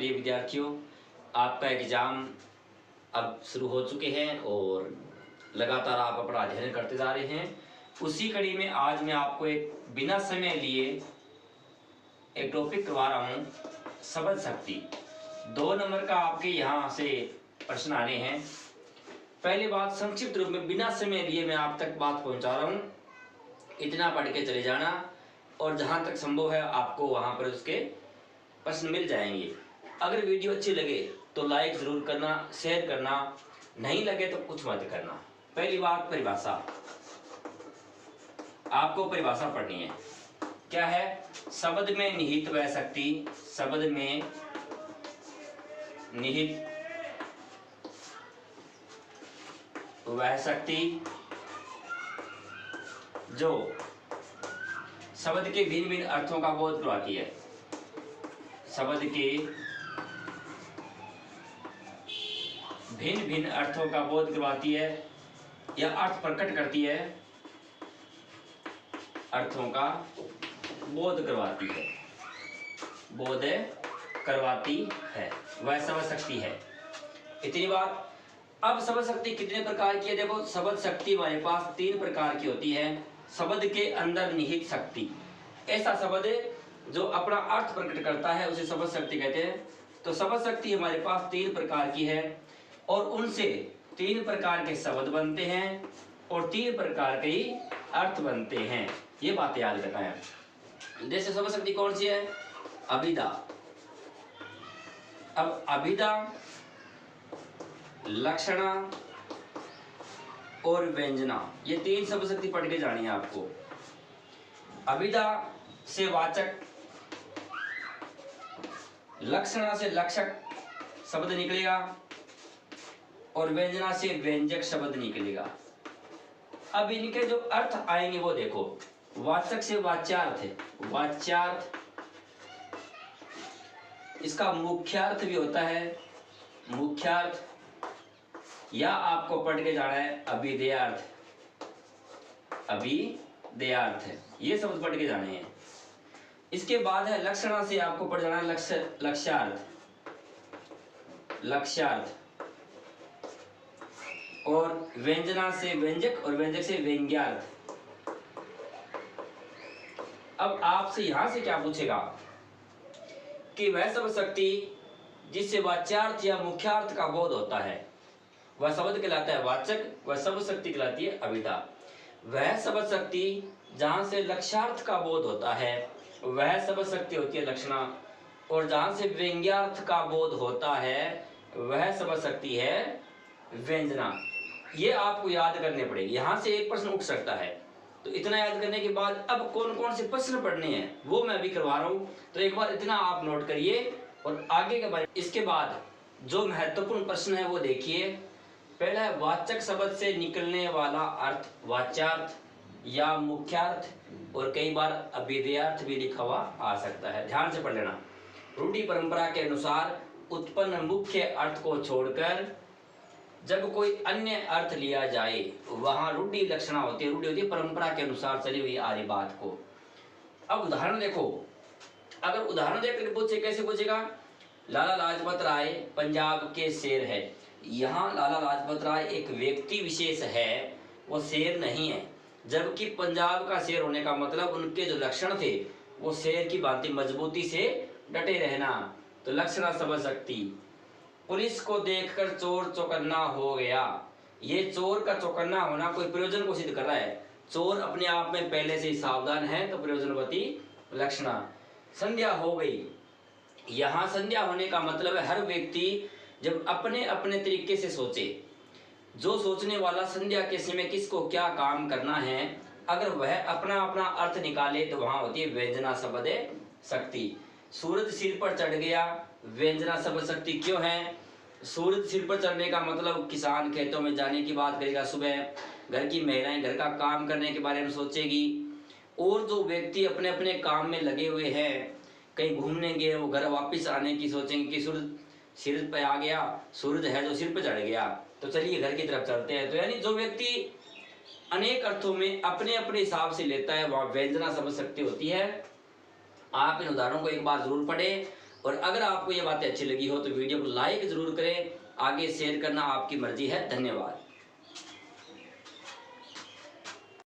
प्रिय विद्यार्थियों, आपका एग्ज़ाम अब शुरू हो चुके हैं और लगातार आप अपना अध्ययन करते जा रहे हैं। उसी कड़ी में आज मैं आपको एक बिना समय लिए एक टॉपिक करवा रहा हूँ, शब्द शक्ति। 2 नंबर का आपके यहाँ से प्रश्न आने हैं। पहली बात, संक्षिप्त रूप में बिना समय लिए मैं आप तक बात पहुँचा रहा हूँ, इतना पढ़ के चले जाना और जहाँ तक संभव है आपको वहाँ पर उसके प्रश्न मिल जाएंगे। अगर वीडियो अच्छी लगे तो लाइक ज़रूर करना, शेयर करना, नहीं लगे तो कुछ मत करना। पहली बात, परिभाषा। आपको परिभाषा पढ़नी है। क्या है? शब्द में निहित वह शक्ति, शब्द में निहित वह शक्ति जो शब्द के भिन्न भिन्न अर्थों का बोध करवाती है। शब्द के भिन्न भिन्न अर्थों का बोध करवाती है या अर्थ प्रकट करती है, अर्थों का बोध करवाती है, बोध करवाती है, वह शब्द शक्ति है। इतनी बात। अब शब्द शक्ति कितने प्रकार की है? देखो, शब्द शक्ति हमारे पास 3 प्रकार की होती है। शब्द के अंदर निहित शक्ति, ऐसा शब्द जो अपना अर्थ प्रकट करता है उसे शब्द शक्ति कहते हैं। तो शब्द शक्ति हमारे पास 3 प्रकार की है और उनसे 3 प्रकार के शब्द बनते हैं और 3 प्रकार के ही अर्थ बनते हैं। ये बात याद रखना है। जैसे शब्द शक्ति कौन सी है? अभिधा। अब अभिधा, लक्षणा और व्यंजना, ये 3 शब्द शक्ति पढ़ के जानी है आपको। अभिधा से वाचक, लक्षणा से लक्षक शब्द निकलेगा और व्यंजना से व्यंजक शब्द निकलेगा। अब इनके जो अर्थ आएंगे वो देखो। वाचक से वाच्यार्थ है, वाच्यार्थ, इसका मुख्यार्थ भी होता है, मुख्यार्थ, या आपको पढ़ के जाना है अभिधेयार्थ, अभिधेयार्थ है, ये शब्द पढ़ के जाने हैं। इसके बाद है लक्षणा से आपको पढ़ जाना है लक्ष्यार्थ, लक्ष्यार्थ, और व्यंजना से व्यंजक और व्यंजक से व्यंग्यार्थ। अब आपसे यहां से क्या पूछेगा कि वह शब्द शक्ति जिससे वाच्यार्थ या मुख्यार्थ का बोध होता है वह शब्द कहलाता है वाचक, वह शब्द शक्ति कहलाती है अभिधा। वह शब्द शक्ति जहां से लक्ष्यार्थ का बोध होता है वह शब्द शक्ति होती है लक्षणा, और जहां से व्यंग्यार्थ का बोध होता है वह शब्द शक्ति है व्यंजना। ये आपको याद करने पड़ेगी, यहां से एक प्रश्न उठ सकता है। तो इतना याद करने के बाद अब कौन कौन से प्रश्न पढ़ने हैं वो मैं अभी करवा रहा हूं, तो एक बार इतना आप नोट करिए और आगे के बारे। इसके बाद जो महत्वपूर्ण प्रश्न है वो देखिए। पहला है वाचक शब्द से निकलने वाला अर्थ वाच्यार्थ या मुख्यार्थ, और कई बार अभिधेयार्थ भी लिखा हुआ आ सकता है। ध्यान से पढ़ लेना। रूढ़ि परंपरा के अनुसार उत्पन्न मुख्य अर्थ को छोड़कर जब कोई अन्य अर्थ लिया जाए वहां रूढ़ि लक्षणा होती है, रूढ़ि होती है परंपरा के अनुसार चली हुई आ रही बात को। अब उदाहरण देखो, अगर उदाहरण देखकर पूछे, कैसे पूछेगा? लाला लाजपत राय पंजाब के शेर है। यहाँ लाला लाजपत राय एक व्यक्ति विशेष है, वो शेर नहीं है, जबकि पंजाब का शेर होने का मतलब उनके जो लक्षण थे वो शेर की भांति मजबूती से डटे रहना। तो लक्षणा शब्द शक्ति। पुलिस को देखकर चोर चौकन्ना हो गया। ये चोर का चौकन्ना होना कोई प्रयोजन को सिद्ध कर रहा है। चोर अपने आप में पहले से ही सावधान है, तो प्रयोजनवती लक्षणा। संध्या हो गई, यहाँ संध्या होने का मतलब है हर व्यक्ति जब अपने अपने तरीके से सोचे, जो सोचने वाला संध्या के समय किसको क्या काम करना है, अगर वह अपना अपना अर्थ निकाले तो वहां होती है व्यंजना शब्द शक्ति। सूरज सिर पर चढ़ गया, व्यंजना शब्द शक्ति क्यों है? सूरज सिर पर चढ़ने का मतलब किसान खेतों में जाने की बात करेगा, सुबह घर की महिलाएं घर का काम करने के बारे में सोचेगी, और जो व्यक्ति अपने अपने काम में लगे हुए हैं, कहीं घूमने गए, वो घर वापस आने की सोचेंगे कि सूरज सिर पे आ गया, सूरज है जो सिर पे चढ़ गया, तो चलिए घर की तरफ चलते हैं। तो यानी जो व्यक्ति अनेक अर्थों में अपने अपने हिसाब से लेता है वह व्यंजना शब्द शक्ति होती है। आप इन उदाहरणों को एक बार जरूर पढ़ें और अगर आपको ये बातें अच्छी लगी हो तो वीडियो को लाइक ज़रूर करें, आगे शेयर करना आपकी मर्जी है। धन्यवाद।